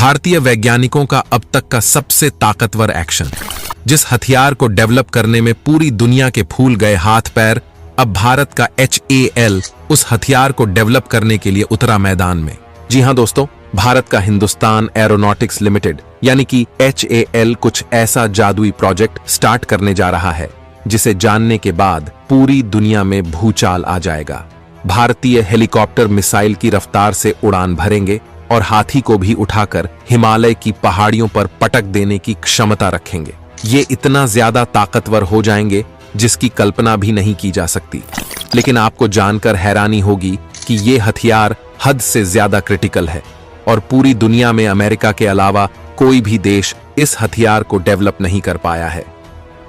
भारतीय वैज्ञानिकों का अब तक का सबसे ताकतवर एक्शन। जिस हथियार को डेवलप करने में पूरी दुनिया के फूल गए हाथ पैर, अब भारत का HAL उस हथियार को डेवलप करने के लिए उतरा मैदान में। जी हां दोस्तों, भारत का हिंदुस्तान एरोनॉटिक्स लिमिटेड यानी कि HAL कुछ ऐसा जादुई प्रोजेक्ट स्टार्ट करने जा रहा है जिसे जानने के बाद पूरी दुनिया में भूचाल आ जाएगा। भारतीय हेलीकॉप्टर मिसाइल की रफ्तार से उड़ान भरेंगे और हाथी को भी उठाकर हिमालय की पहाड़ियों पर पटक देने की क्षमता रखेंगे। ये इतना ज्यादा ताकतवर हो जाएंगे जिसकी कल्पना भी नहीं की जा सकती। लेकिन आपको जानकर हैरानी होगी कि ये हथियार हद से ज्यादा क्रिटिकल है और पूरी दुनिया में अमेरिका के अलावा कोई भी देश इस हथियार को डेवलप नहीं कर पाया है।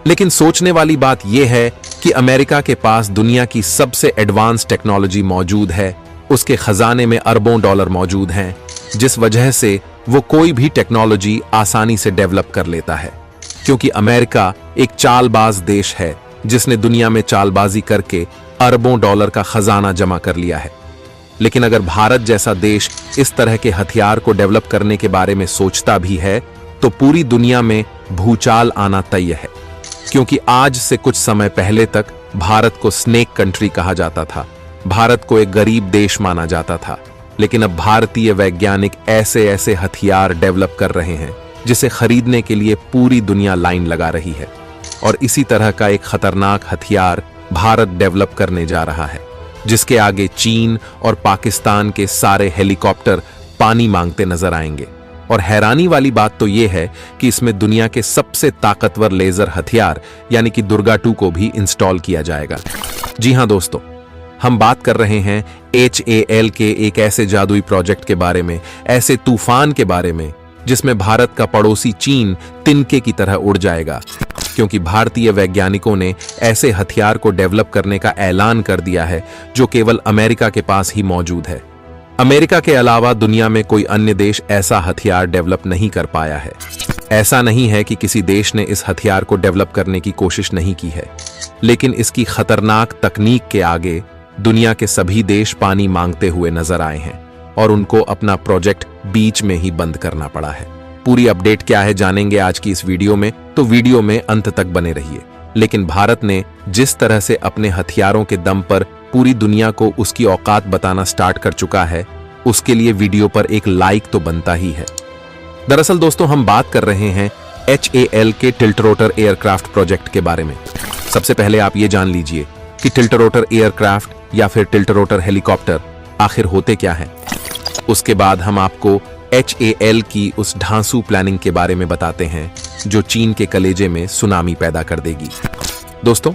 लेकिन सोचने वाली बात यह है कि अमेरिका के पास दुनिया की सबसे एडवांस टेक्नोलॉजी मौजूद है, उसके खजाने में अरबों डॉलर मौजूद हैं, जिस वजह से वो कोई भी टेक्नोलॉजी आसानी से डेवलप कर लेता है। क्योंकि अमेरिका एक चालबाज देश है जिसने दुनिया में चालबाजी करके अरबों डॉलर का खजाना जमा कर लिया है। लेकिन अगर भारत जैसा देश इस तरह के हथियार को डेवलप करने के बारे में सोचता भी है तो पूरी दुनिया में भूचाल आना तय है। क्योंकि आज से कुछ समय पहले तक भारत को स्नेक कंट्री कहा जाता था, भारत को एक गरीब देश माना जाता था। लेकिन अब भारतीय वैज्ञानिक ऐसे ऐसे हथियार डेवलप कर रहे हैं जिसे खरीदने के लिए पूरी दुनिया लाइन लगा रही है। और इसी तरह का एक खतरनाक हथियार भारत डेवलप करने जा रहा है जिसके आगे चीन और पाकिस्तान के सारे हेलीकॉप्टर पानी मांगते नजर आएंगे। और हैरानी वाली बात तो यह है कि इसमें दुनिया के सबसे ताकतवर लेजर हथियार यानी कि दुर्गा 2 को भी इंस्टॉल किया जाएगा। जी हां दोस्तों, हम बात कर रहे हैं HAL के एक ऐसे जादुई प्रोजेक्ट के बारे में, ऐसे तूफान के बारे में जिसमें भारत का पड़ोसी चीन तिनके की तरह उड़ जाएगा। क्योंकि भारतीय वैज्ञानिकों ने ऐसे हथियार को डेवलप करने का ऐलान कर दिया है जो केवल अमेरिका के पास ही मौजूद है। अमेरिका के अलावा दुनिया में कोई अन्य देश ऐसा हथियार डेवलप नहीं कर पाया है। ऐसा नहीं है कि किसी देश ने इस हथियार को डेवलप करने की कोशिश नहीं की है, लेकिन इसकी खतरनाक तकनीक के आगे दुनिया के सभी देश पानी मांगते हुए नजर आए हैं और उनको अपना प्रोजेक्ट बीच में ही बंद करना पड़ा है। पूरी अपडेट क्या है जानेंगे आज की इस वीडियो में, तो वीडियो में अंत तक बने रहिए। लेकिन भारत ने जिस तरह से अपने हथियारों के दम पर पूरी दुनिया को उसकी औकात बताना स्टार्ट कर चुका है, उसके लिए वीडियो पर एक लाइक तो बनता ही है। दरअसल दोस्तों, हम बात कर रहे हैं HAL के टिल्टरोटर एयरक्राफ्ट प्रोजेक्ट के बारे में। सबसे पहले आप ये जान लीजिए कि टिल्टरोटर एयरक्राफ्ट या फिर टिल्टरोटर हेलीकॉप्टर आखिर होते क्या हैं। उसके बाद हम आपको HAL की उस ढांसू प्लानिंग के बारे में बताते हैं जो चीन के कलेजे में सुनामी पैदा कर देगी। दोस्तों,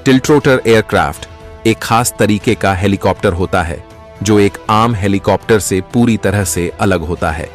टिल्टरोटर एयरक्राफ्ट एक खास तरीके का हेलीकॉप्टर होता है जो एक आम हेलीकॉप्टर से पूरी तरह से अलग होता है।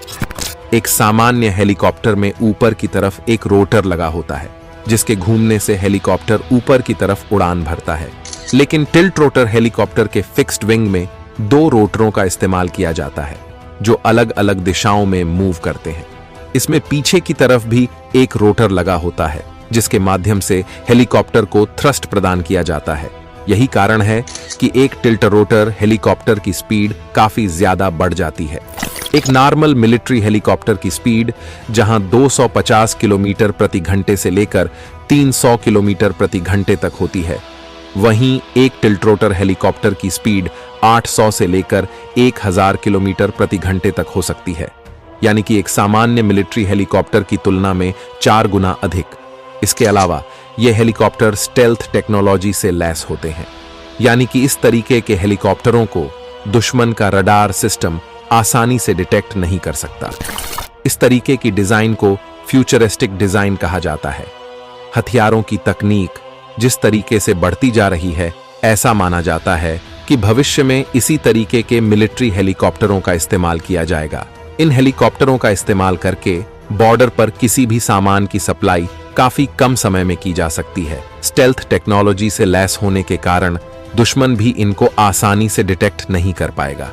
एक सामान्य हेलीकॉप्टर में ऊपर की तरफ एक रोटर लगा होता है जिसके घूमने से हेलीकॉप्टर ऊपर की तरफ उड़ान भरता है। लेकिन टिल्ट रोटर हेलीकॉप्टर के फिक्स्ड विंग में 2 रोटरों का इस्तेमाल किया जाता है जो अलग अलग दिशाओं में मूव करते हैं। इसमें पीछे की तरफ भी एक रोटर लगा होता है जिसके माध्यम से हेलीकॉप्टर को थ्रस्ट प्रदान किया जाता है। यही कारण है कि एक टिल्ट रोटर हेलीकॉप्टर की स्पीड काफी ज्यादा बढ़ जाती है। एक नॉर्मल मिलिट्री हेलीकॉप्टर की स्पीड जहां 250 किलोमीटर प्रति घंटे से लेकर 300 किलोमीटर प्रति घंटे तक होती है, वहीं एक टिल्ट रोटर हेलीकॉप्टर की स्पीड 800 से लेकर 1000 किलोमीटर प्रति घंटे तक हो सकती है, यानी कि एक सामान्य मिलिट्री हेलीकॉप्टर की तुलना में 4 गुना अधिक। इसके अलावा ये हेलीकॉप्टर स्टेल्थ टेक्नोलॉजी से लैस होते हैं, यानी कि इस तरीके के हेलीकॉप्टरों को दुश्मन का रडार सिस्टम आसानी से डिटेक्ट नहीं कर सकता। इस तरीके की डिजाइन को फ्यूचरिस्टिक डिजाइन कहा जाता है। हथियारों की तकनीक जिस तरीके से बढ़ती जा रही है, ऐसा माना जाता है कि भविष्य में इसी तरीके के मिलिट्री हेलीकॉप्टरों का इस्तेमाल किया जाएगा। इन हेलीकॉप्टरों का इस्तेमाल करके बॉर्डर पर किसी भी सामान की सप्लाई काफी कम समय में की जा सकती है। स्टेल्थ टेक्नोलॉजी से लैस होने के कारण दुश्मन भी इनको आसानी से डिटेक्ट नहीं कर पाएगा।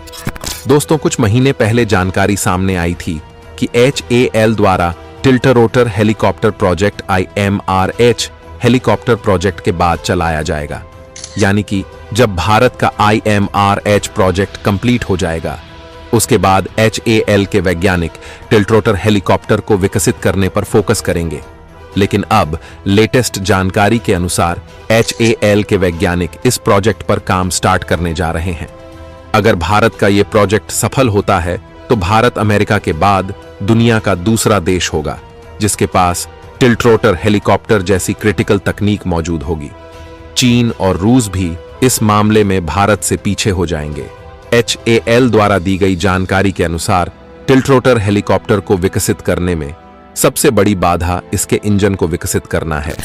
दोस्तों, कुछ महीने पहले जानकारी सामने आई थी कि HAL द्वारा tiltrotor helicopter project IMRH helicopter project के बाद चलाया जाएगा। यानी कि जब भारत का IMRH प्रोजेक्ट कंप्लीट हो जाएगा उसके बाद HAL के वैज्ञानिक टिल्ट्रोटर हेलीकॉप्टर को विकसित करने पर फोकस करेंगे। लेकिन अब लेटेस्ट जानकारी के अनुसार HAL के वैज्ञानिक इस प्रोजेक्ट पर काम स्टार्ट करने जा रहे हैं। अगर भारत का यह प्रोजेक्ट सफल होता है तो भारत अमेरिका के बाद दुनिया का दूसरा देश होगा जिसके पास टिल्ट्रोटर हेलीकॉप्टर जैसी क्रिटिकल तकनीक मौजूद होगी। चीन और रूस भी इस मामले में भारत से पीछे हो जाएंगे। HAL द्वारा दी गई जानकारी के अनुसार टिल्ट्रोटर हेलीकॉप्टर को विकसित करने में सबसे बड़ी बाधा इसके इंजन को विकसित करना है।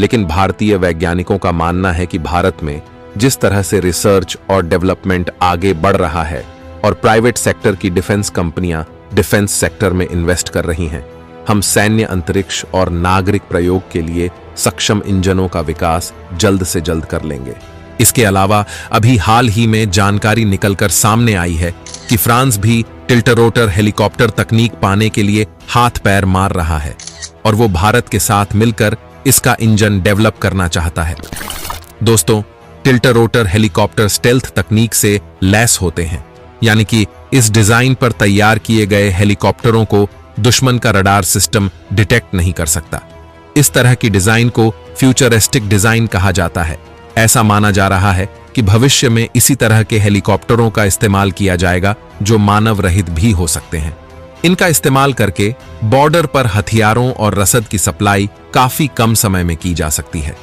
लेकिन भारतीय वैज्ञानिकों का मानना है कि भारत में जिस तरह से रिसर्च और डेवलपमेंट आगे बढ़ रहा है और प्राइवेट सेक्टर की डिफेंस कंपनियां डिफेंस सेक्टर में इन्वेस्ट कर रही हैं, हम सैन्य, अंतरिक्ष और नागरिक प्रयोग के लिए सक्षम इंजनों का विकास जल्द से जल्द कर लेंगे। इसके अलावा अभी हाल ही में जानकारी निकलकर सामने आई है कि फ्रांस भी टिल्ट्रोटर हेलीकॉप्टर तकनीक पाने के लिए हाथ पैर मार रहा है और वो भारत के साथ मिलकर इसका इंजन डेवलप करना चाहता है। दोस्तों, टिल्ट्रोटर हेलीकॉप्टर स्टेल्थ तकनीक से लैस होते हैं, यानी कि इस डिजाइन पर तैयार किए गए हेलीकॉप्टरों को दुश्मन का रडार सिस्टम डिटेक्ट नहीं कर सकता। इस तरह की डिजाइन को फ्यूचरिस्टिक डिजाइन कहा जाता है। ऐसा माना जा रहा है कि भविष्य में इसी तरह के हेलीकॉप्टरों का इस्तेमाल किया जाएगा जो मानव रहित भी हो सकते हैं। इनका इस्तेमाल करके बॉर्डर पर हथियारों और रसद की सप्लाई काफी कम समय में की जा सकती है।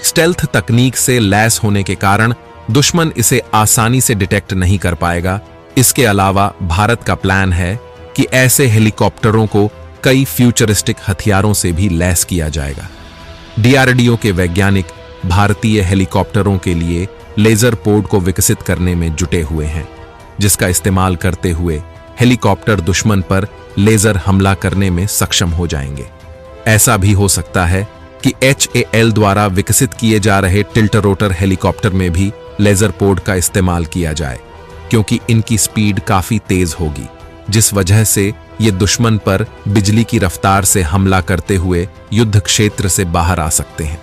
स्टेल्थ तकनीक से लैस होने के कारण दुश्मन इसे आसानी से डिटेक्ट नहीं कर पाएगा। इसके अलावा भारत का प्लान है कि ऐसे हेलीकॉप्टरों को कई फ्यूचरिस्टिक हथियारों से भी लैस किया जाएगा। DRDO के वैज्ञानिक भारतीय हेलीकॉप्टरों के लिए लेजर पोड को विकसित करने में जुटे हुए हैं, जिसका इस्तेमाल करते हुए हेलीकॉप्टर दुश्मन पर लेजर हमला करने में सक्षम हो जाएंगे। ऐसा भी हो सकता है कि HAL द्वारा विकसित किए जा रहे टिल्ट्रोटर हेलीकॉप्टर में भी लेजर पोड का इस्तेमाल किया जाए, क्योंकि इनकी स्पीड काफी तेज होगी, जिस वजह से ये दुश्मन पर बिजली की रफ्तार से हमला करते हुए युद्ध क्षेत्र से बाहर आ सकते हैं।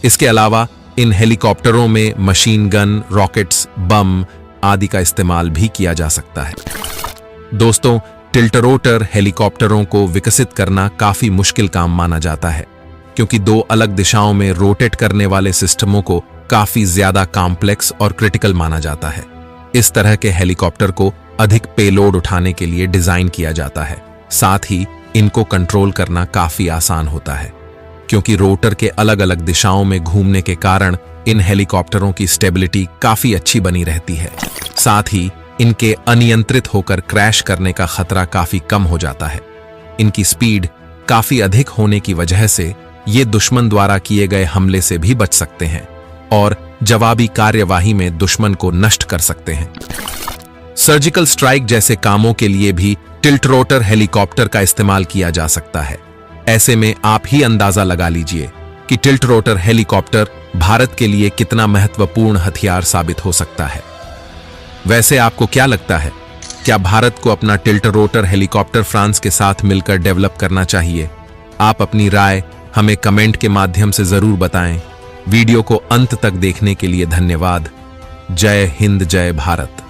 इसके अलावा इन हेलीकॉप्टरों में मशीन गन, रॉकेट्स, बम आदि का इस्तेमाल भी किया जा सकता है। दोस्तों, टिल्ट्रोटर हेलीकॉप्टरों को विकसित करना काफी मुश्किल काम माना जाता है, क्योंकि दो अलग दिशाओं में रोटेट करने वाले सिस्टमों को काफी ज्यादा कॉम्प्लेक्स और क्रिटिकल माना जाता है। इस तरह के हेलीकॉप्टर को अधिक पेलोड उठाने के लिए डिजाइन किया जाता है। साथ ही इनको कंट्रोल करना काफी आसान होता है, क्योंकि रोटर के अलग अलग दिशाओं में घूमने के कारण इन हेलीकॉप्टरों की स्टेबिलिटी काफी अच्छी बनी रहती है। साथ ही इनके अनियंत्रित होकर क्रैश करने का खतरा काफी कम हो जाता है। इनकी स्पीड काफी अधिक होने की वजह से ये दुश्मन द्वारा किए गए हमले से भी बच सकते हैं और जवाबी कार्यवाही में दुश्मन को नष्ट कर सकते हैं। सर्जिकल स्ट्राइक जैसे कामों के लिए भी टिल्ट्रोटर हेलीकॉप्टर का इस्तेमाल किया जा सकता है। ऐसे में आप ही अंदाजा लगा लीजिए कि टिल्ट्रोटर हेलीकॉप्टर भारत के लिए कितना महत्वपूर्ण हथियार साबित हो सकता है। वैसे आपको क्या लगता है, क्या भारत को अपना टिल्ट्रोटर हेलीकॉप्टर फ्रांस के साथ मिलकर डेवलप करना चाहिए? आप अपनी राय हमें कमेंट के माध्यम से जरूर बताएं। वीडियो को अंत तक देखने के लिए धन्यवाद। जय हिंद, जय भारत।